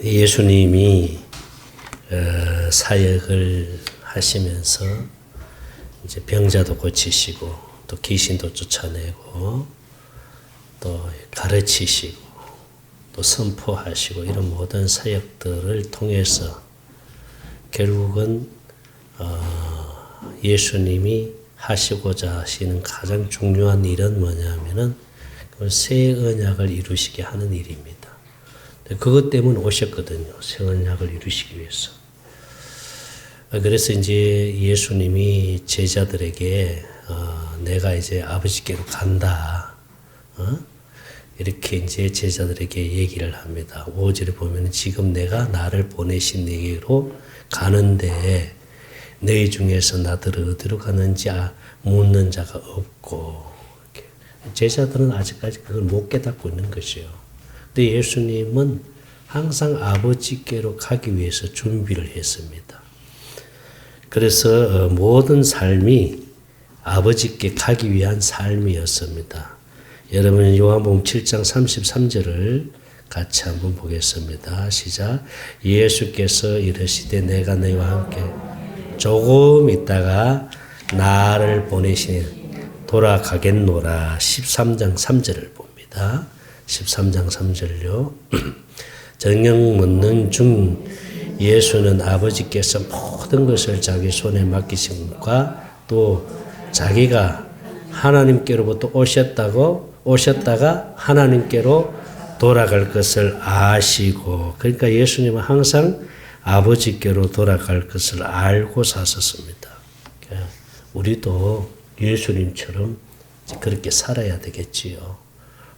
예수님이 사역을 하시면서 이제 병자도 고치시고 또 귀신도 쫓아내고 또 가르치시고 또 선포하시고 이런 모든 사역들을 통해서 결국은 예수님이 하시고자 하시는 가장 중요한 일은 뭐냐면은 새 언약을 이루시게 하는 일입니다. 그것 때문에 오셨거든요. 새 언약을 이루시기 위해서. 그래서 이제 예수님이 제자들에게 내가 이제 아버지께로 간다. 이렇게 이제 제자들에게 얘기를 합니다. 5절에 보면 지금 내가 나를 보내신 네게로 가는데 너희 중에서 나더러 어디로 가는지 묻는 자가 없고, 이렇게. 제자들은 아직까지 그걸 못 깨닫고 있는 것이요. 근데 예수님은 항상 아버지께로 가기 위해서 준비를 했습니다. 그래서 모든 삶이 아버지께 가기 위한 삶이었습니다. 여러분 요한복음 7장 33절을 같이 한번 보겠습니다. 시작. 예수께서 이르시되 내가 너희와 함께 조금 있다가 나를 보내시니 돌아가겠노라. 13장 3절을 봅니다. 13장 3절요. 정녕 묻는 중 예수는 아버지께서 모든 것을 자기 손에 맡기심과 또 자기가 하나님께로부터 오셨다가 하나님께로 돌아갈 것을 아시고, 그러니까 예수님은 항상 아버지께로 돌아갈 것을 알고 사셨습니다. 우리도 예수님처럼 그렇게 살아야 되겠지요.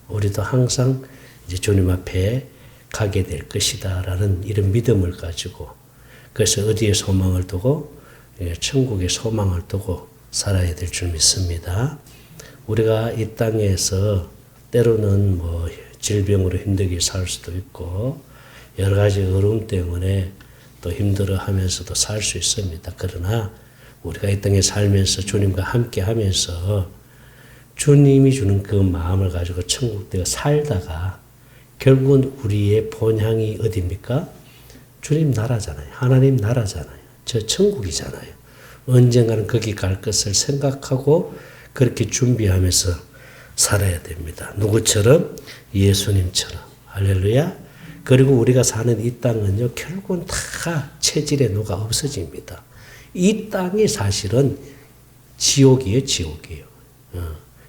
우리도 항상 이제 주님 앞에 가게 될 것이다라는 이런 믿음을 가지고, 그래서 어디에 소망을 두고 천국에 소망을 두고 살아야 될 줄 믿습니다. 우리가 이 땅에서 때로는 뭐 질병으로 힘들게 살 수도 있고 여러 가지 어려움 때문에 또 힘들어하면서도 살 수 있습니다. 그러나 우리가 이 땅에 살면서 주님과 함께 하면서 주님이 주는 그 마음을 가지고 천국에 살다가 결국은 우리의 본향이 어디입니까? 주님 나라잖아요. 하나님 나라잖아요. 저 천국이잖아요. 언젠가는 거기 갈 것을 생각하고 그렇게 준비하면서 살아야 됩니다. 누구처럼? 예수님처럼. 할렐루야. 그리고 우리가 사는 이 땅은요, 결국은 다 체질의 노가 없어집니다. 이 땅이 사실은 지옥이에요, 지옥이에요.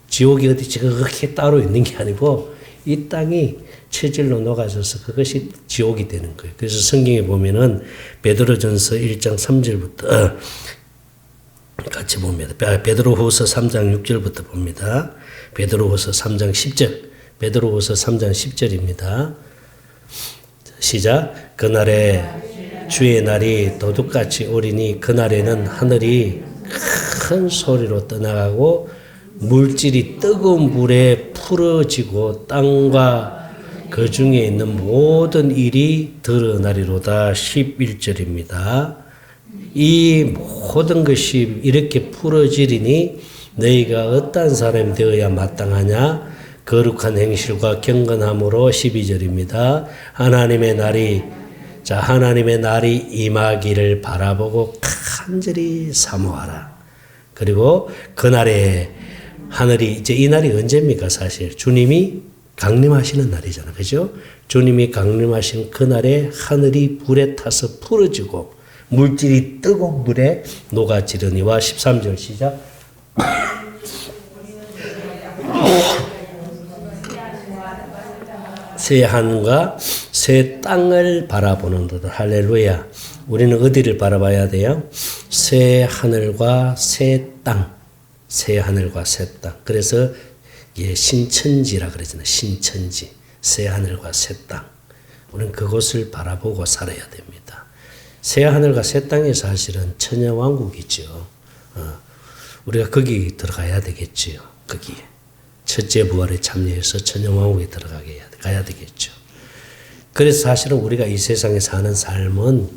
지옥이 어디 지극히 따로 있는 게 아니고 이 땅이 체질로 녹아져서 그것이 지옥이 되는 거예요. 그래서 성경에 보면은 베드로전서 1장 3절부터 같이 봅니다. 베드로후서 3장 6절부터 봅니다. 베드로후서 3장 10절. 베드로후서 3장 10절입니다. 시작. 그날에 주의 날이 도둑같이 오리니 그날에는 하늘이 큰 소리로 떠나가고 물질이 뜨거운 불에 풀어지고 땅과 그 중에 있는 모든 일이 드러나리로다. 11절입니다. 이 모든 것이 이렇게 풀어지리니 너희가 어떠한 사람이 되어야 마땅하냐? 거룩한 행실과 경건함으로. 12절입니다. 하나님의 날이 임하기를 바라보고 간절히 사모하라. 그리고 그날에 하늘이, 이제 이 날이 언제입니까? 사실 주님이 강림하시는 날이잖아요. 그죠? 주님이 강림하신 그날에 하늘이 불에 타서 풀어지고 물질이 뜨거운 물에 녹아지르니와. 13절 시작. 새 하늘과 새 땅을 바라보는도다. 할렐루야. 우리는 어디를 바라봐야 돼요? 새 하늘과 새 땅. 새 하늘과 새 땅. 그래서 신천지라 그러잖아요. 신천지. 새 하늘과 새 땅. 우리는 그곳을 바라보고 살아야 됩니다. 새 하늘과 새 땅이 사실은 천여왕국이죠. 우리가 거기 들어가야 되겠지요. 거기에. 첫째 부활에 참여해서 천여왕국에 가야 되겠죠. 그래서 사실은 우리가 이 세상에 사는 삶은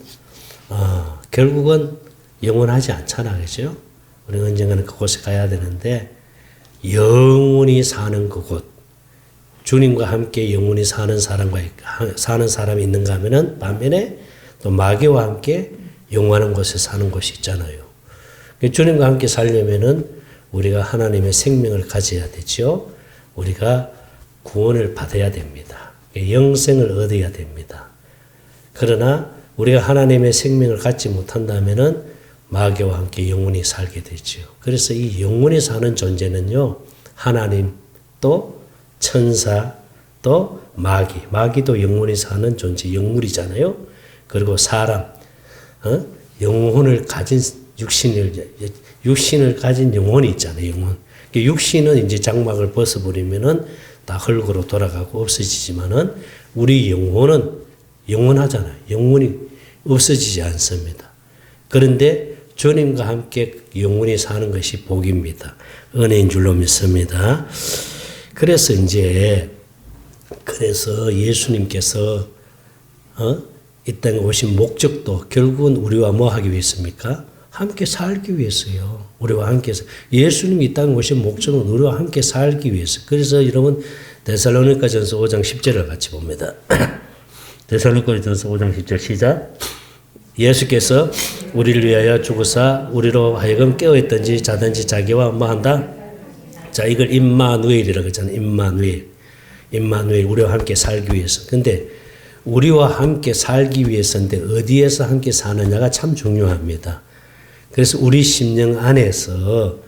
결국은 영원하지 않잖아. 그죠? 우리가 언젠가는 그곳에 가야 되는데 영원히 사는 그곳, 주님과 함께 영원히 사는 사람이 있는가 하면은 반면에 또 마귀와 함께 영원한 곳에 사는 곳이 있잖아요. 주님과 함께 살려면은 우리가 하나님의 생명을 가져야 되죠. 우리가 구원을 받아야 됩니다. 영생을 얻어야 됩니다. 그러나 우리가 하나님의 생명을 갖지 못한다면은 마귀와 함께 영원히 살게 되죠. 그래서 이 영원히 사는 존재는요, 하나님 또 천사 또 마귀도 영원히 사는 존재, 영물이잖아요. 그리고 사람, 영혼을 가진 육신을 가진 영혼이 있잖아요. 영혼. 육신은 이제 장막을 벗어버리면은 다 흙으로 돌아가고 없어지지만은 우리 영혼은 영원하잖아요. 영혼이 없어지지 않습니다. 그런데 주님과 함께 영원히 사는 것이 복입니다. 은혜인 줄로 믿습니다. 그래서 예수님께서 이 땅에 오신 목적도 결국은 우리와 뭐 하기 위해서입니까? 함께 살기 위해서요. 우리와 함께 예수님이 이 땅에 오신 목적은 우리와 함께 살기 위해서. 그래서 여러분 데살로니가전서 5장 10절을 같이 봅니다. 데살로니가전서 5장 10절 시작. 예수께서 우리를 위하여 죽으사 우리로 하여금 깨어있든지 자든지 자기와 뭐 한다? 자, 이걸 임마누엘이라고 하잖아요. 임마누엘. 우리와 함께 살기 위해서. 근데 우리와 함께 살기 위해서인데 어디에서 함께 사느냐가 참 중요합니다. 그래서 우리 심령 안에서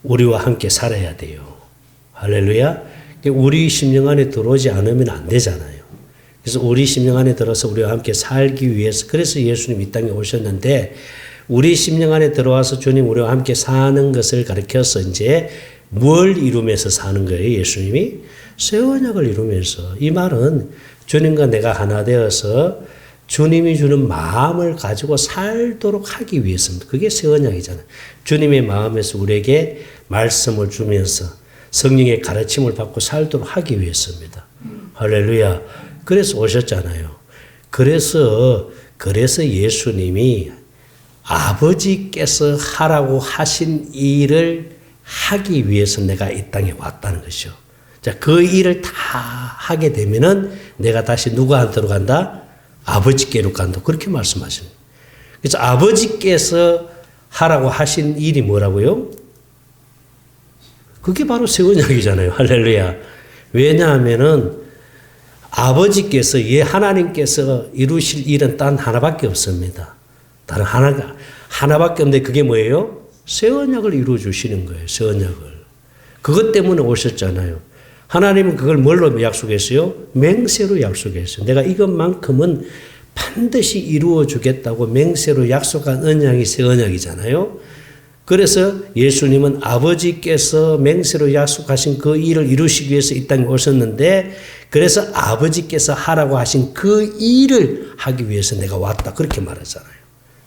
우리와 함께 살아야 돼요. 할렐루야. 우리 심령 안에 들어오지 않으면 안 되잖아요. 그래서 우리 심령 안에 들어서 우리와 함께 살기 위해서, 그래서 예수님 이 땅에 오셨는데, 우리 심령 안에 들어와서 주님 우리와 함께 사는 것을 가르쳐서 이제 뭘 이루면서 사는 거예요, 예수님이? 새 언약을 이루면서. 이 말은 주님과 내가 하나 되어서 주님이 주는 마음을 가지고 살도록 하기 위해서입니다. 그게 새 언약이잖아요. 주님의 마음에서 우리에게 말씀을 주면서 성령의 가르침을 받고 살도록 하기 위해서입니다. 할렐루야. 그래서 오셨잖아요. 그래서 예수님이 아버지께서 하라고 하신 일을 하기 위해서 내가 이 땅에 왔다는 것이죠. 자, 그 일을 다 하게 되면은 내가 다시 누구한테로 간다? 아버지께로 간다. 그렇게 말씀하십니다. 그래서 아버지께서 하라고 하신 일이 뭐라고요? 그게 바로 새 언약이잖아요. 할렐루야. 왜냐하면은 아버지께서, 하나님께서 이루실 일은 단 하나밖에 없습니다. 다른 하나밖에 없는데 그게 뭐예요? 새 언약을 이루어 주시는 거예요. 새 언약을. 그것 때문에 오셨잖아요. 하나님은 그걸 뭘로 약속했어요? 맹세로 약속했어요. 내가 이것만큼은 반드시 이루어 주겠다고 맹세로 약속한 언약이 새 언약이잖아요. 그래서 예수님은 아버지께서 맹세로 약속하신 그 일을 이루시기 위해서 이 땅에 오셨는데, 그래서 아버지께서 하라고 하신 그 일을 하기 위해서 내가 왔다. 그렇게 말하잖아요.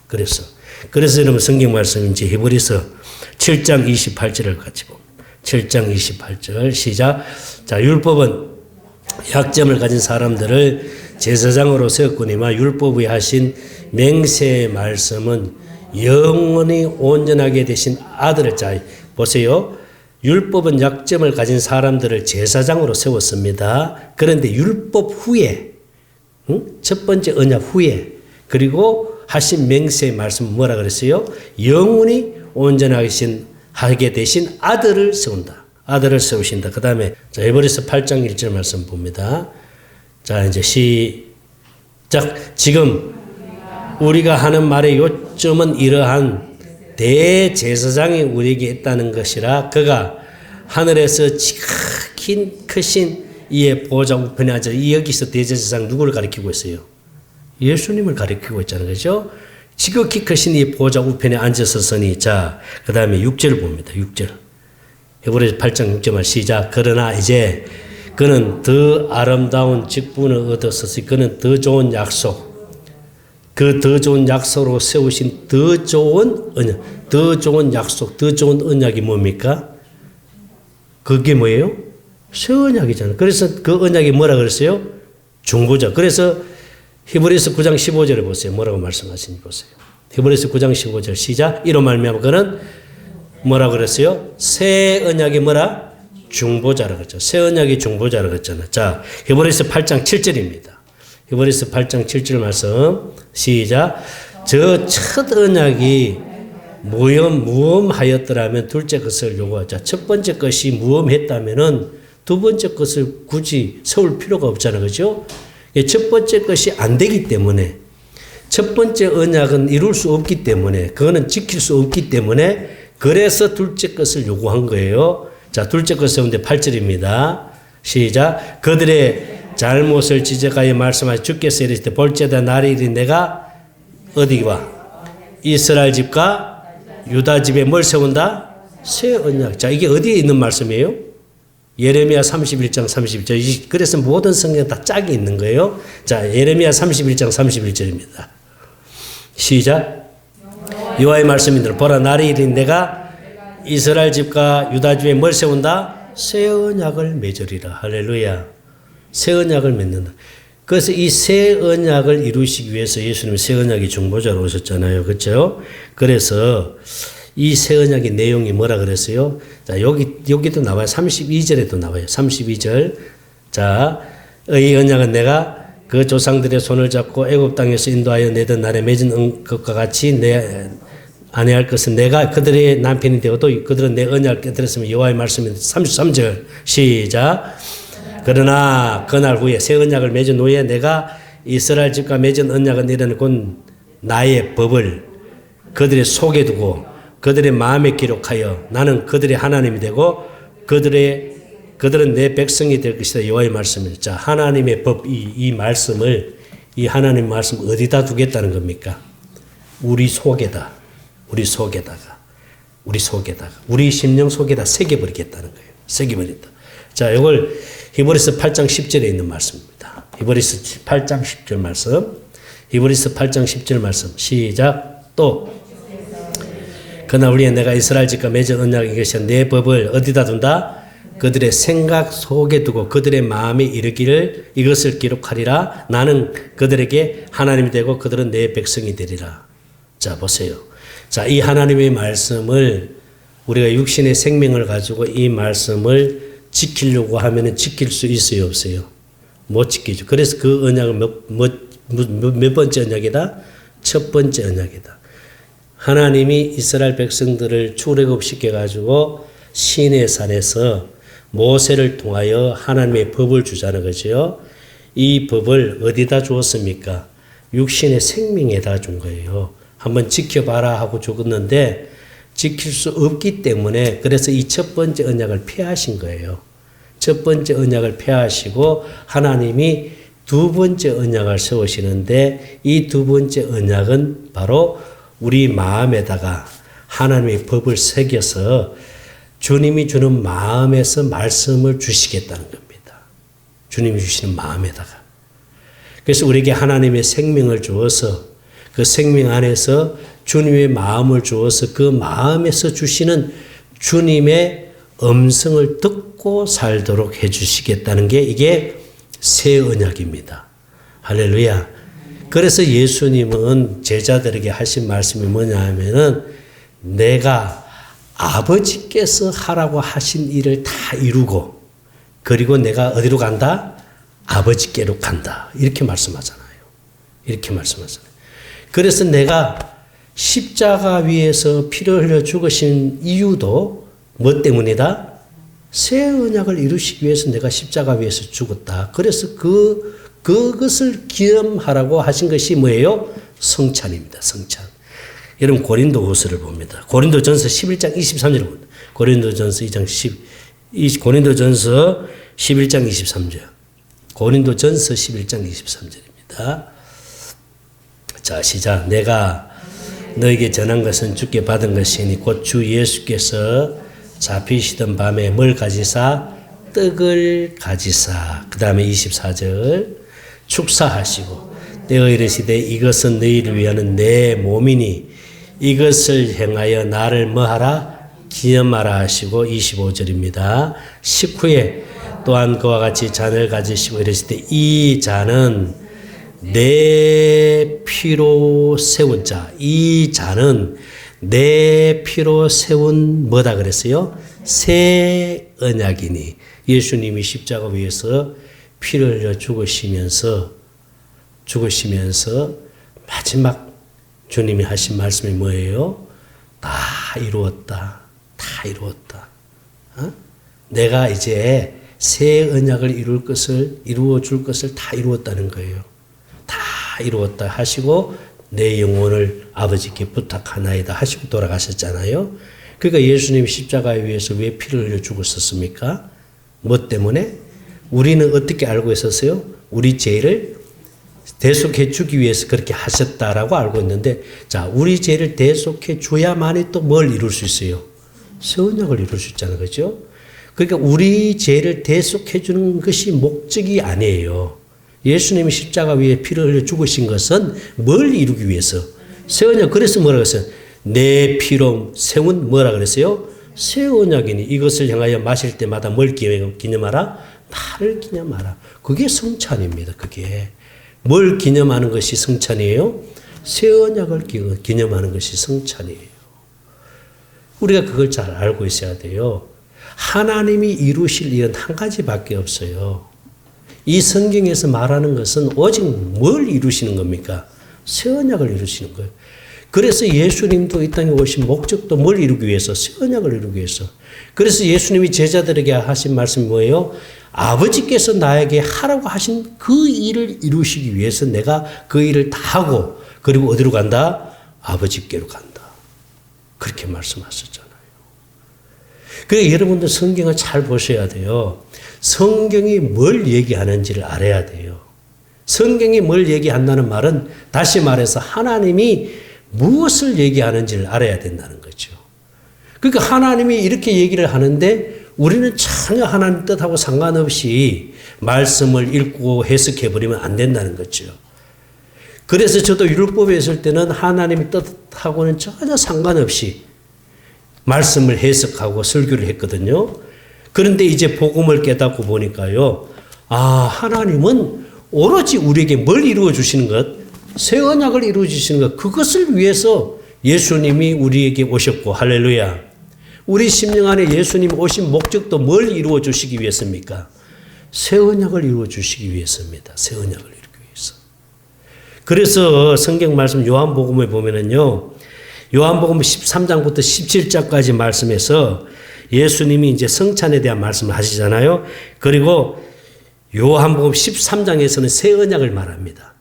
그래서 여러분 성경 말씀 이제 히브리서 7장 28절을 같이 봅니다. 7장 28절 시작. 자, 율법은 약점을 가진 사람들을 제사장으로 세웠거니와 율법이 하신 맹세의 말씀은 영원히 온전하게 되신 아들을. 자, 보세요. 율법은 약점을 가진 사람들을 제사장으로 세웠습니다. 그런데 율법 후에, 첫 번째 언약 후에, 그리고 하신 맹세의 말씀은 뭐라 그랬어요? 영원히 온전하게 되신 아들을 세운다. 아들을 세우신다. 그 다음에 히브리서 8장 1절 말씀 봅니다. 자, 이제 시작. 지금 우리가 하는 말의 요점은 이러한 대제사장이 우리에게 있다는 것이라. 그가 하늘에서 지극히 크신 이의 보좌 우편에 앉아. 여기서 대제사장 누구를 가리키고 있어요? 예수님을 가리키고 있잖아요. 그죠? 지극히 크신 이 보좌 우편에 앉으셨으니. 자, 그 다음에 6절 봅니다. 6절. 히브리서 8장 6절 말 시작. 그러나 이제 그는 더 아름다운 직분을 얻었으니 그는 더 좋은 약속, 그 더 좋은 약속으로 세우신 더 좋은 언약, 더 좋은 약속, 더 좋은 언약이 뭡니까? 그게 뭐예요? 새 언약이잖아요. 그래서 그 언약이 뭐라 그랬어요? 중보자. 그래서 히브리서 9장 15절에 보세요. 뭐라고 말씀하시는지 보세요. 히브리서 9장 15절 시작. 이로 말미암아 그는 뭐라고 그랬어요? 새 언약이 뭐라? 중보자라고 했죠. 새 언약의 중보자라고 했잖아요. 자, 히브리서 8장 7절입니다. 히브리서 8장 7절 말씀 시작. 저 첫 언약이 무엄하였더라면 둘째 것을 요구하자. 첫 번째 것이 무엄했다면은 두 번째 것을 굳이 세울 필요가 없잖아요. 그죠? 첫 번째 것이 안 되기 때문에 첫 번째 언약은 이룰 수 없기 때문에 그거는 지킬 수 없기 때문에 그래서 둘째 것을 요구한 거예요. 자, 둘째 것 세운데 8절입니다. 시작. 그들의 잘못을 지적하여 말씀하시 주께서 이르시되 볼지어다 날이 이르 내가 어디와 이스라엘 집과 유다 집에 뭘 세운다? 새 언약. 자, 이게 어디에 있는 말씀이에요? 예레미야 31장 31절. 그래서 모든 성경 다 짝이 있는 거예요. 자, 예레미야 31장 31절입니다. 시작. 여호와의 말씀인들 보라 날이 이르니 내가 이스라엘 집과 유다 집에 뭘 세운다? 새 언약을 맺으리라. 할렐루야. 새 언약을 맺는다. 그래서 이 새 언약을 이루시기 위해서 예수님은 새 언약의 중보자로 오셨잖아요. 그렇죠? 그래서 이 새 언약의 내용이 뭐라 그랬어요? 자, 여기도 나와요. 32절에도 나와요. 32절. 자, 이 언약은 내가 그 조상들의 손을 잡고 애굽 땅에서 인도하여 내던 날에 맺은 것과 같이 아내할 것은 내가 그들의 남편이 되어도 그들은 내 언약을 깨뜨렸으면 여호와의 말씀입니다. 33절 시작. 그러나 그날 후에 새 언약을 맺은 후에 내가 이스라엘 집과 맺은 언약은 이르는 곧 나의 법을 그들의 속에 두고 그들의 마음에 기록하여 나는 그들의 하나님이 되고 그들은 내 백성이 될 것이다. 여호와의 말씀입니다. 자, 하나님의 법 이 말씀을 이 하나님 말씀 어디다 두겠다는 겁니까? 우리 속에다. 우리 심령 속에다 새겨버리겠다는 거예요. 새겨버린다. 자, 이걸 히브리서 8장 10절에 있는 말씀입니다. 히브리서 8장 10절 말씀. 히브리서 8장 10절 말씀. 시작. 또 그러나 우리의 내가 이스라엘 집과 맺은 언약 이것이 내 법을 어디다 둔다? 그들의 생각 속에 두고 그들의 마음에 이르기를 이것을 기록하리라. 나는 그들에게 하나님이 되고 그들은 내 백성이 되리라. 자, 보세요. 자, 이 하나님의 말씀을 우리가 육신의 생명을 가지고 이 말씀을 지키려고 하면은 지킬 수 있어요, 없어요? 못 지키죠. 그래서 그 언약은 몇 번째 언약이다? 첫 번째 언약이다. 하나님이 이스라엘 백성들을 출애굽시켜 가지고 시내산에서 모세를 통하여 하나님의 법을 주자는 거죠. 이 법을 어디다 주었습니까? 육신의 생명에다 준 거예요. 한번 지켜봐라 하고 적었는데 지킬 수 없기 때문에 그래서 이 첫 번째 언약을 폐하신 거예요. 첫 번째 언약을 폐하시고 하나님이 두 번째 언약을 세우시는데 이 두 번째 언약은 바로 우리 마음에다가 하나님의 법을 새겨서 주님이 주는 마음에서 말씀을 주시겠다는 겁니다. 주님이 주시는 마음에다가. 그래서 우리에게 하나님의 생명을 주어서 그 생명 안에서 주님의 마음을 주어서 그 마음에서 주시는 주님의 음성을 듣고 살도록 해 주시겠다는 게 이게 새 언약입니다. 할렐루야. 그래서 예수님은 제자들에게 하신 말씀이 뭐냐 하면은 내가 아버지께서 하라고 하신 일을 다 이루고 그리고 내가 어디로 간다? 아버지께로 간다. 이렇게 말씀하잖아요. 이렇게 말씀하잖아요. 그래서 내가 십자가 위에서 피를 흘려 죽으신 이유도 뭐 때문이다? 새 언약을 이루시기 위해서 내가 십자가 위에서 죽었다. 그래서 그것을 기념하라고 하신 것이 뭐예요? 성찬입니다. 성찬. 여러분 고린도후서를 봅니다. 고린도전서 11장 23절을 봅니다. 고린도전서 11장 23절. 고린도전서 11장 23절입니다. 자, 시작. 내가 너에게 전한 것은 주께 받은 것이니 곧 주 예수께서 잡히시던 밤에 뭘 가지사? 떡을 가지사. 그 다음에 24절. 축사하시고 때어 이르시되 이것은 너희를 위하는 내 몸이니 이것을 행하여 나를 뭐하라? 기념하라 하시고 25절입니다. 식후에 또한 그와 같이 잔을 가지시고 이르시되 이 잔은 내 피로 세운 자, 이 잔은 내 피로 세운 뭐다 그랬어요? 새 언약이니. 예수님이 십자가 위에서 피를 흘려 죽으시면서 마지막 주님이 하신 말씀이 뭐예요? 다 이루었다. 다 이루었다. 내가 이제 새 언약을 이루어 줄 것을 다 이루었다는 거예요. 다 이루었다 하시고 내 영혼을 아버지께 부탁하나이다 하시고 돌아가셨잖아요. 그러니까 예수님이 십자가에 위해서 왜 피를 흘려 죽었었습니까? 뭐 때문에? 우리는 어떻게 알고 있었어요? 우리 죄를 대속해 주기 위해서 그렇게 하셨다라고 알고 있는데, 자, 우리 죄를 대속해 줘야만이 또 뭘 이룰 수 있어요? 새 언약을 이룰 수 있잖아요. 그죠? 그러니까 우리 죄를 대속해 주는 것이 목적이 아니에요. 예수님이 십자가 위에 피를 흘려 죽으신 것은 뭘 이루기 위해서? 새 언약. 그래서 뭐라고 했어요? 내 피로 세운 뭐라 그랬어요? 새 언약이니 이것을 향하여 마실 때마다 뭘 기념하라? 나를 기념하라. 그게 성찬입니다. 그게. 뭘 기념하는 것이 성찬이에요? 새 언약을 기념하는 것이 성찬이에요. 우리가 그걸 잘 알고 있어야 돼요. 하나님이 이루실 일은 한 가지밖에 없어요. 이 성경에서 말하는 것은 오직 뭘 이루시는 겁니까? 새 언약을 이루시는 거예요. 그래서 예수님도 이 땅에 오신 목적도 뭘 이루기 위해서? 새 언약을 이루기 위해서. 그래서 예수님이 제자들에게 하신 말씀이 뭐예요? 아버지께서 나에게 하라고 하신 그 일을 이루시기 위해서 내가 그 일을 다 하고, 그리고 어디로 간다? 아버지께로 간다. 그렇게 말씀하셨잖아요. 그래서 여러분들 성경을 잘 보셔야 돼요. 성경이 뭘 얘기하는지를 알아야 돼요. 성경이 뭘 얘기한다는 말은 다시 말해서 하나님이 무엇을 얘기하는지를 알아야 된다는 거죠. 그러니까 하나님이 이렇게 얘기를 하는데 우리는 전혀 하나님 뜻하고 상관없이 말씀을 읽고 해석해버리면 안 된다는 거죠. 그래서 저도 율법에 있을 때는 하나님의 뜻하고는 전혀 상관없이 말씀을 해석하고 설교를 했거든요. 그런데 이제 복음을 깨닫고 보니까요. 아, 하나님은 오로지 우리에게 뭘 이루어 주시는 것? 새 언약을 이루어 주시는 것. 그것을 위해서 예수님이 우리에게 오셨고, 할렐루야. 우리 심령 안에 예수님이 오신 목적도 뭘 이루어 주시기 위해서입니까? 새 언약을 이루어 주시기 위해서입니다. 새 언약을 이루기 위해서. 그래서 성경 말씀 요한복음에 보면은요. 요한복음 13장부터 17장까지 말씀에서 예수님이 이제 성찬에 대한 말씀을 하시잖아요. 그리고 요한복음 13장에서는 새 언약을 말합니다.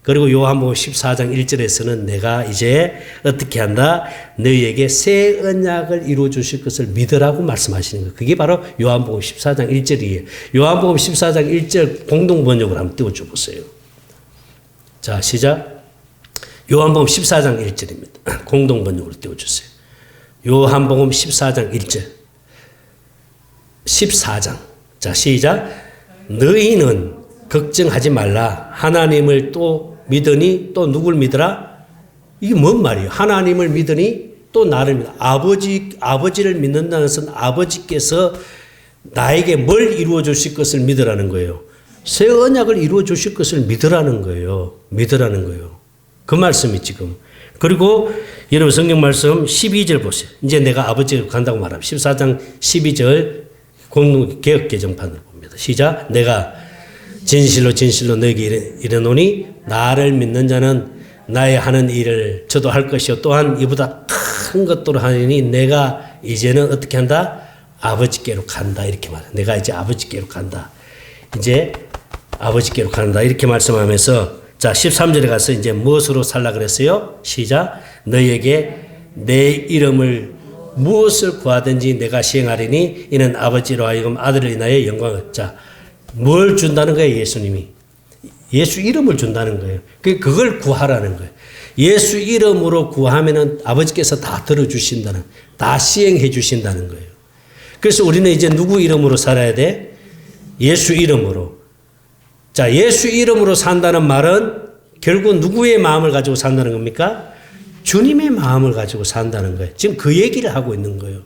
그리고 요한복음 14장 1절에서는 내가 이제 어떻게 한다? 너희에게 새 언약을 이루어 주실 것을 믿으라고 말씀하시는 거예요. 그게 바로 요한복음 14장 1절이에요. 요한복음 14장 1절 공동 번역으로 한번 띄워줘 보세요. 자, 시작. 요한복음 14장 1절입니다. 공동 번역으로 띄워주세요. 요한복음 14장 1절. 14장. 자, 시작. 너희는 걱정하지 말라. 하나님을 또 믿으니 또 누굴 믿으라? 이게 뭔 말이에요? 하나님을 믿으니 또 나를 믿어. 아버지를 믿는다는 것은 아버지께서 나에게 뭘 이루어 주실 것을 믿으라는 거예요. 새 언약을 이루어 주실 것을 믿으라는 거예요. 믿으라는 거예요. 그 말씀이 지금. 그리고 여러분 성경 말씀 12절 보세요. 이제 내가 아버지로 간다고 말합니다. 14장 12절 공동 개역 개정판을 봅니다. 시작. 내가 진실로 진실로 너에게 이르노니 나를 믿는 자는 나의 하는 일을 저도 할 것이요 또한 이보다 큰 것도 하니 내가 이제는 어떻게 한다? 아버지께로 간다 이렇게 말해. 내가 이제 아버지께로 간다. 이제 아버지께로 간다 이렇게 말씀하면서 자 13절에 가서 이제 무엇으로 살라 그랬어요? 시작. 너희에게 내 이름을 무엇을 구하든지 내가 시행하리니 이는 아버지로 하여금 아들을 인하여 영광을 자 뭘 준다는 거예요? 예수님이. 예수 이름을 준다는 거예요. 그걸 구하라는 거예요. 예수 이름으로 구하면은 아버지께서 다 들어주신다는, 다 시행해 주신다는 거예요. 그래서 우리는 이제 누구 이름으로 살아야 돼? 예수 이름으로. 자, 예수 이름으로 산다는 말은 결국 누구의 마음을 가지고 산다는 겁니까? 주님의 마음을 가지고 산다는 거예요. 지금 그 얘기를 하고 있는 거예요.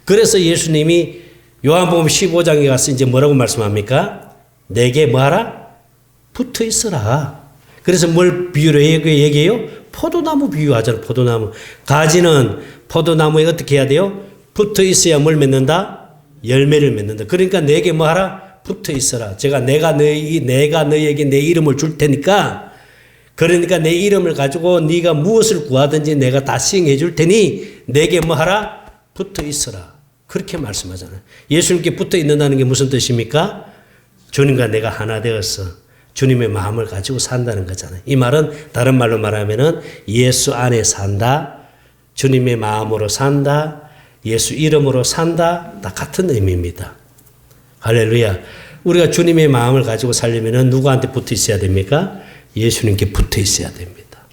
그래서 예수님이 요한복음 15장에 가서 이제 뭐라고 말씀합니까? 내게 뭐하라? 붙어 있어라. 그래서 뭘 비유로 얘기해요? 포도나무 비유하잖아요. 포도나무. 가지는 포도나무에 어떻게 해야 돼요? 붙어 있어야 뭘 맺는다? 열매를 맺는다. 그러니까 내게 뭐 하라? 붙어 있어라. 내가 너에게 내 이름을 줄 테니까, 그러니까 내 이름을 가지고 네가 무엇을 구하든지 내가 다 시행해 줄 테니 내게 뭐 하라? 붙어 있어라. 그렇게 말씀하잖아요. 예수님께 붙어 있는다는 게 무슨 뜻입니까? 주님과 내가 하나 되어서 주님의 마음을 가지고 산다는 거잖아요. 이 말은 다른 말로 말하면은 예수 안에 산다, 주님의 마음으로 산다, 예수 이름으로 산다, 다 같은 의미입니다. 할렐루야. 우리가 주님의 마음을 가지고 살려면은 누구한테 붙어 있어야 됩니까? 예수님께 붙어 있어야 됩니다.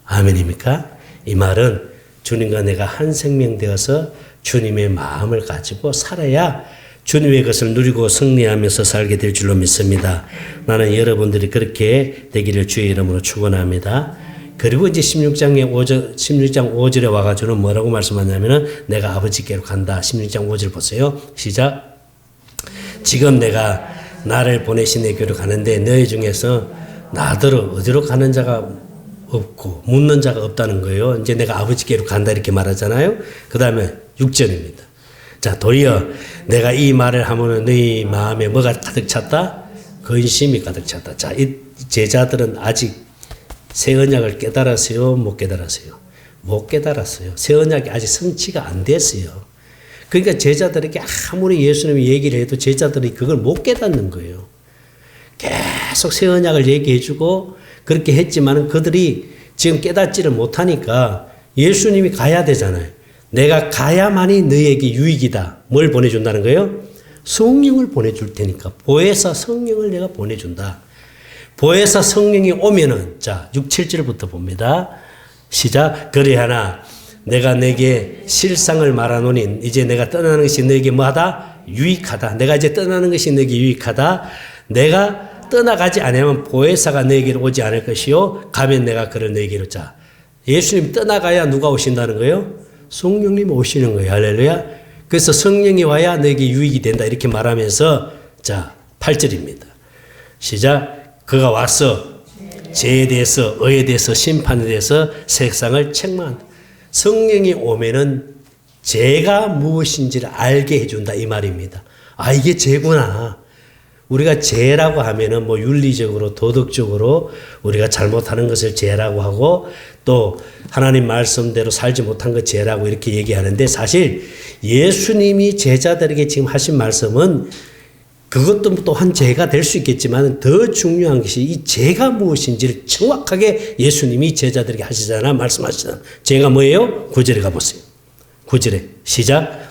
아멘입니까? 이 말은 주님과 내가 한 생명 되어서 주님의 마음을 가지고 살아야 주님의 것을 누리고 승리하면서 살게 될 줄로 믿습니다. 나는 여러분들이 그렇게 되기를 주의 이름으로 축원합니다. 그리고 이제 16장 5절에 와가지고는 뭐라고 말씀하냐면은 내가 아버지께로 간다. 16장 5절 보세요. 시작. 지금 내가 나를 보내신 내 교로 가는데 너희 중에서 나더러 어디로 가는 자가 없고 묻는 자가 없다는 거예요. 이제 내가 아버지께로 간다 이렇게 말하잖아요. 그 다음에 6절입니다. 자, 도리어 내가 이 말을 하면은 너희 마음에 뭐가 가득 찼다? 근심이 가득 찼다. 자, 이 제자들은 아직 새 언약을 깨달았어요? 못 깨달았어요? 못 깨달았어요. 새 언약이 아직 성취가 안 됐어요. 그러니까 제자들에게 아무리 예수님이 얘기를 해도 제자들이 그걸 못 깨닫는 거예요. 계속 새 언약을 얘기해주고 그렇게 했지만 그들이 지금 깨닫지를 못하니까 예수님이 가야 되잖아요. 내가 가야만이 너희에게 유익이다. 뭘 보내준다는 거예요? 성령을 보내줄 테니까. 보혜사 성령을 내가 보내준다. 보혜사 성령이 오면은, 자, 6, 7절부터 봅니다. 시작. 그리하나 내가 내게 실상을 말하노니 이제 내가 떠나는 것이 너에게 뭐하다? 유익하다. 내가 이제 떠나는 것이 너에게 유익하다. 내가 떠나가지 않으면 보혜사가 너에게로 오지 않을 것이요. 가면 내가 그를 너에게로. 자, 예수님 떠나가야 누가 오신다는 거예요? 성령님 오시는 거예요. 할렐루야. 그래서 성령이 와야 너에게 유익이 된다. 이렇게 말하면서, 자, 8절입니다. 시작. 그가 와서 죄에 대해서, 의에 대해서, 심판에 대해서 세상을 책망한다. 성령이 오면은 죄가 무엇인지를 알게 해준다. 이 말입니다. 아, 이게 죄구나. 우리가 죄라고 하면은 뭐 윤리적으로, 도덕적으로 우리가 잘못하는 것을 죄라고 하고 또 하나님 말씀대로 살지 못한 것 죄라고 이렇게 얘기하는데 사실 예수님이 제자들에게 지금 하신 말씀은 그것도 또한 죄가 될 수 있겠지만 더 중요한 것이 이 죄가 무엇인지를 정확하게 예수님이 제자들에게 하시잖아. 말씀하시잖아. 죄가 뭐예요? 9절에 가보세요. 9절에 시작.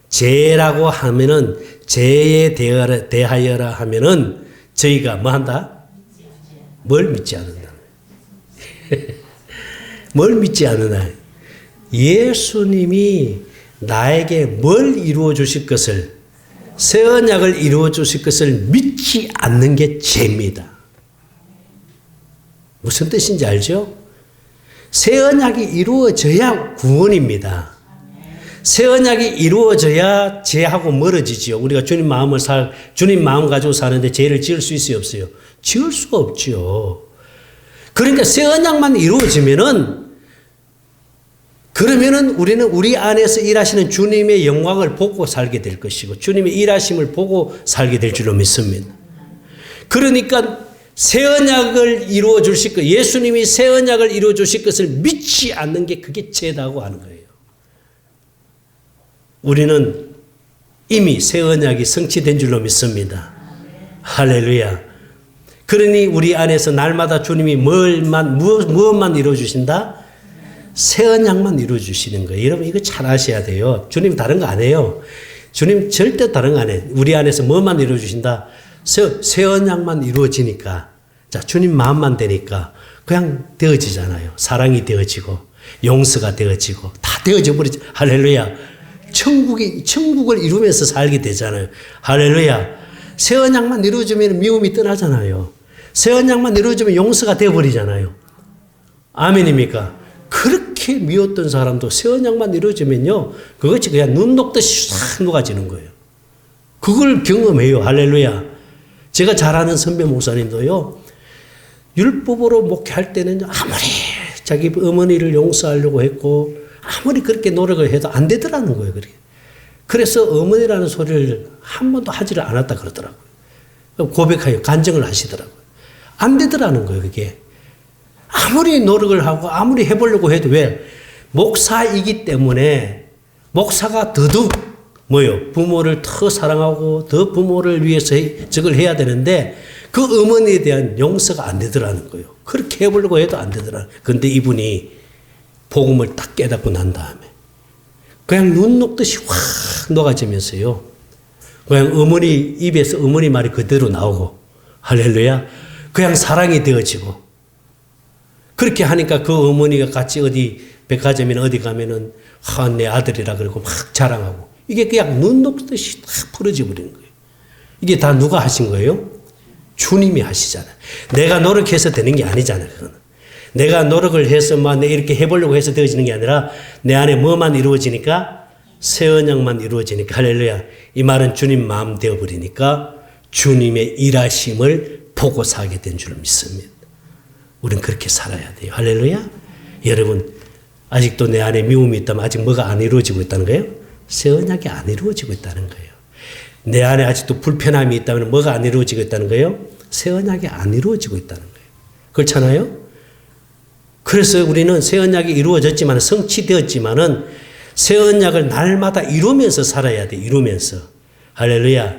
죄라고 하면은 죄에 대하여라 하면은 저희가 뭐 한다? 뭘 믿지 않는다. 뭘 믿지 않느냐. 예수님이 나에게 뭘 이루어 주실 것을, 새 언약을 이루어 주실 것을 믿지 않는 게 죄입니다. 무슨 뜻인지 알죠? 새 언약이 이루어져야 구원입니다. 새 언약이 이루어져야 죄하고 멀어지지요. 우리가 주님 마음 가지고 사는데 죄를 지을 수 있어요, 없어요? 지을 수가 없지요. 그러니까 새 언약만 이루어지면은 그러면은 우리는 우리 안에서 일하시는 주님의 영광을 보고 살게 될 것이고 주님의 일하심을 보고 살게 될 줄로 믿습니다. 그러니까 새 언약을 이루어 주실 것, 예수님이 새 언약을 이루어 주실 것을 믿지 않는 게 그게 죄다고 하는 거예요. 우리는 이미 새 언약이 성취된 줄로 믿습니다. 할렐루야. 그러니 우리 안에서 날마다 주님이 무엇만 이루어 주신다? 새 언약만 이루어 주시는 거예요. 여러분 이거 잘 아셔야 돼요. 주님 다른 거 안 해요. 주님 절대 다른 거 안 해요. 우리 안에서 뭐만 이루어 주신다? 새 언약만 이루어지니까, 자, 주님 마음만 되니까 그냥 되어지잖아요. 사랑이 되어지고 용서가 되어지고 다 되어져 버리죠. 할렐루야. 천국을 이루면서 살게 되잖아요. 할렐루야. 새 언약만 이루어지면 미움이 떠나잖아요. 새 언약만 이루어지면 용서가 되어버리잖아요. 아멘입니까? 그렇게 미웠던 사람도 새 언약만 이루어지면요, 그것이 그냥 눈 녹듯이 싹 녹아지는 거예요. 그걸 경험해요. 할렐루야. 제가 잘 아는 선배 목사님도요, 율법으로 목회할 때는 아무리 자기 어머니를 용서하려고 했고 아무리 그렇게 노력을 해도 안 되더라는 거예요. 그래서 어머니라는 소리를 한 번도 하지를 않았다 그러더라고요. 고백하여 간증을 하시더라고요. 안 되더라는 거예요, 그게. 아무리 노력을 하고 아무리 해보려고 해도 왜? 목사이기 때문에 목사가 더더욱 부모를 더 사랑하고 더 부모를 위해서 저걸 해야 되는데 그 어머니에 대한 용서가 안 되더라는 거예요. 그렇게 해보려고 해도 안 되더라. 그런데 이분이 복음을 딱 깨닫고 난 다음에 그냥 눈 녹듯이 확 녹아지면서요. 그냥 어머니 입에서 어머니 말이 그대로 나오고 할렐루야. 그냥 사랑이 되어지고 그렇게 하니까 그 어머니가 같이 어디 백화점이나 어디 가면은 내 아들이라 그러고 막 자랑하고 이게 그냥 눈 녹듯이 딱 풀어져 버리는 거예요. 이게 다 누가 하신 거예요? 주님이 하시잖아요. 내가 노력해서 되는 게 아니잖아요. 그거는. 내가 노력을 해서 내 이렇게 해보려고 해서 되어지는 게 아니라 내 안에 뭐만 이루어지니까 새 언약만 이루어지니까 할렐루야. 이 말은 주님 마음 되어버리니까 주님의 일하심을 보고 살게 된 줄 믿습니다. 우린 그렇게 살아야 돼요. 할렐루야. 여러분 아직도 내 안에 미움이 있다면 아직 뭐가 안 이루어지고 있다는 거예요? 새 언약이 안 이루어지고 있다는 거예요. 내 안에 아직도 불편함이 있다면 뭐가 안 이루어지고 있다는 거예요? 새 언약이 안 이루어지고 있다는 거예요. 그렇잖아요? 그래서 우리는 새 언약이 이루어졌지만 성취되었지만은 새 언약을 날마다 이루면서 살아야 돼. 이루면서. 할렐루야.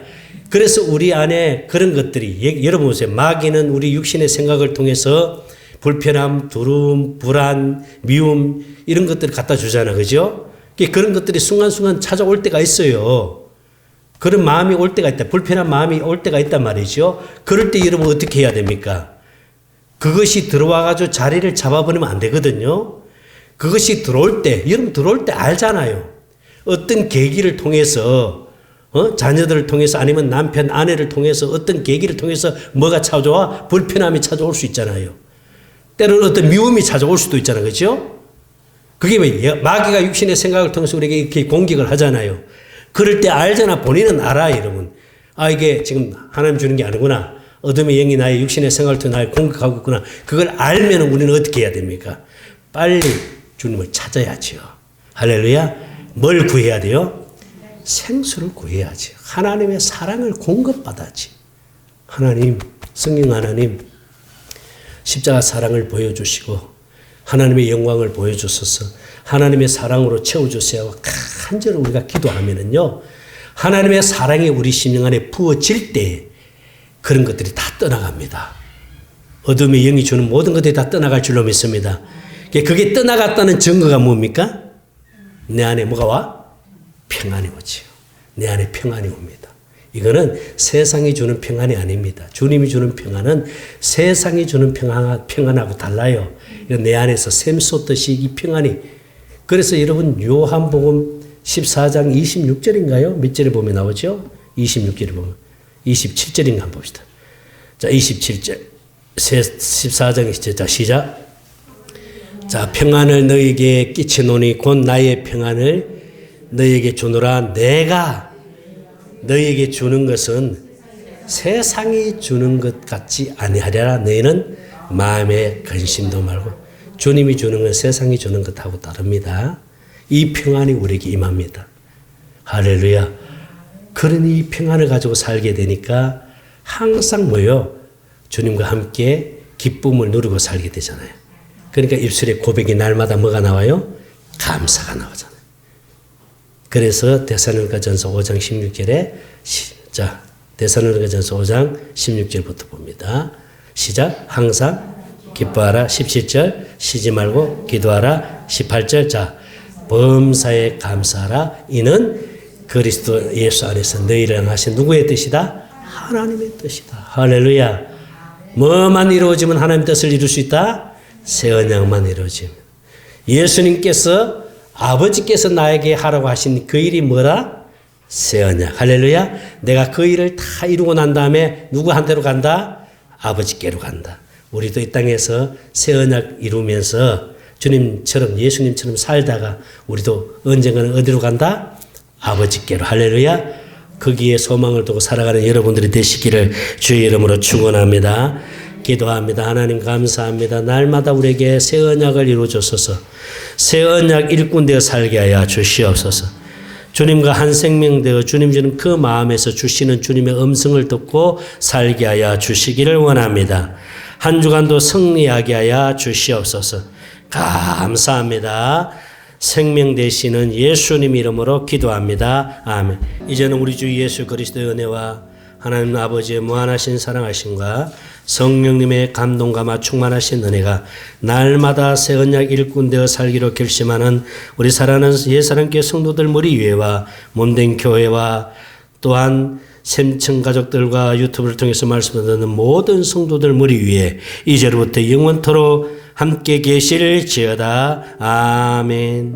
그래서 우리 안에 그런 것들이 여러분 보세요. 마귀는 우리 육신의 생각을 통해서 불편함, 두려움, 불안, 미움 이런 것들을 갖다 주잖아. 그죠? 그런 것들이 순간순간 찾아올 때가 있어요. 그런 마음이 올 때가 있다. 불편한 마음이 올 때가 있단 말이죠. 그럴 때 여러분 어떻게 해야 됩니까? 그것이 들어와가지고 자리를 잡아버리면 안 되거든요. 그것이 들어올 때, 여러분 들어올 때 알잖아요. 어떤 계기를 통해서, 자녀들을 통해서 아니면 남편, 아내를 통해서 어떤 계기를 통해서 뭐가 찾아와? 불편함이 찾아올 수 있잖아요. 때로는 어떤 미움이 찾아올 수도 있잖아요. 그렇죠? 그게 왜 마귀가 육신의 생각을 통해서 우리에게 이렇게 공격을 하잖아요. 그럴 때 알잖아. 본인은 알아, 여러분. 이게 지금 하나님 주는 게 아니구나. 어둠의 영이 나의 육신의 생각을 통해 나를 공격하고 있구나. 그걸 알면 우리는 어떻게 해야 됩니까? 빨리 주님을 찾아야죠. 할렐루야. 뭘 구해야 돼요? 생수를 구해야지. 하나님의 사랑을 공급받아야지. 하나님, 성령 하나님, 십자가 사랑을 보여주시고 하나님의 영광을 보여주셔서 하나님의 사랑으로 채워주세요. 간절히 우리가 기도하면은요, 하나님의 사랑이 우리 심령 안에 부어질 때 그런 것들이 다 떠나갑니다. 어둠의 영이 주는 모든 것들이 다 떠나갈 줄로 믿습니다. 그게 떠나갔다는 증거가 뭡니까? 내 안에 뭐가 와? 평안이 오지요. 내 안에 평안이 옵니다. 이거는 세상이 주는 평안이 아닙니다. 주님이 주는 평안은 세상이 주는 평안하고 달라요. 내 안에서 샘솟듯이 이 평안이. 그래서 여러분 요한복음 14장 26절인가요? 몇 절에 보면 나오죠? 26절에 보면. 27절인가 한번 봅시다. 자, 27절. 14장 27절. 자, 시작. 자, 평안을 너에게 끼치노니 곧 나의 평안을 너에게 주노라. 내가 너에게 주는 것은 세상이 주는 것 같지 아니하리라. 너희는 마음에 근심도 말고. 주님이 주는 건 세상이 주는 것하고 다릅니다. 이 평안이 우리에게 임합니다. 할렐루야. 그런 이 평안을 가지고 살게 되니까 항상 주님과 함께 기쁨을 누리고 살게 되잖아요. 그러니까 입술에 고백이 날마다 뭐가 나와요? 감사가 나오잖아요. 그래서 데살로니가전서 5장 16절에 자, 데살로니가전서 5장 16절부터 봅니다. 시작. 항상 기뻐하라. 17절. 쉬지 말고 기도하라. 18절. 자, 범사에 감사하라. 이는 그리스도 예수 안에서 너희를 향하신 누구의 뜻이다? 하나님의 뜻이다. 할렐루야. 뭐만 이루어지면 하나님의 뜻을 이룰 수 있다? 새 언약만 이루어지면. 예수님께서 아버지께서 나에게 하라고 하신 그 일이 뭐라? 새 언약. 할렐루야. 내가 그 일을 다 이루고 난 다음에 누구한테로 간다? 아버지께로 간다. 우리도 이 땅에서 새 언약 이루면서 주님처럼 예수님처럼 살다가 우리도 언젠가는 어디로 간다? 아버지께로. 할렐루야. 거기에 소망을 두고 살아가는 여러분들이 되시기를 주의 이름으로 축원합니다. 기도합니다. 하나님 감사합니다. 날마다 우리에게 새 언약을 이루어주소서. 새 언약 일꾼 되어 살게 하여 주시옵소서. 주님과 한 생명 되어 주님 주는 그 마음에서 주시는 주님의 음성을 듣고 살게 하여 주시기를 원합니다. 한 주간도 승리하게 하여 주시옵소서. 감사합니다. 생명 되시는 예수님 이름으로 기도합니다. 아멘. 이제는 우리 주 예수 그리스도의 은혜와 하나님 아버지의 무한하신 사랑하심과 성령님의 감동감화 충만하신 은혜가 날마다 새 언약 일꾼 되어 살기로 결심하는 우리 사랑하는 예사랑교회 성도들 무리위에와 몸된 교회와 또한 샘청 가족들과 유튜브를 통해서 말씀을 듣는 모든 성도들 무리위에 이제로부터 영원토록 함께 계실지어다. 아멘.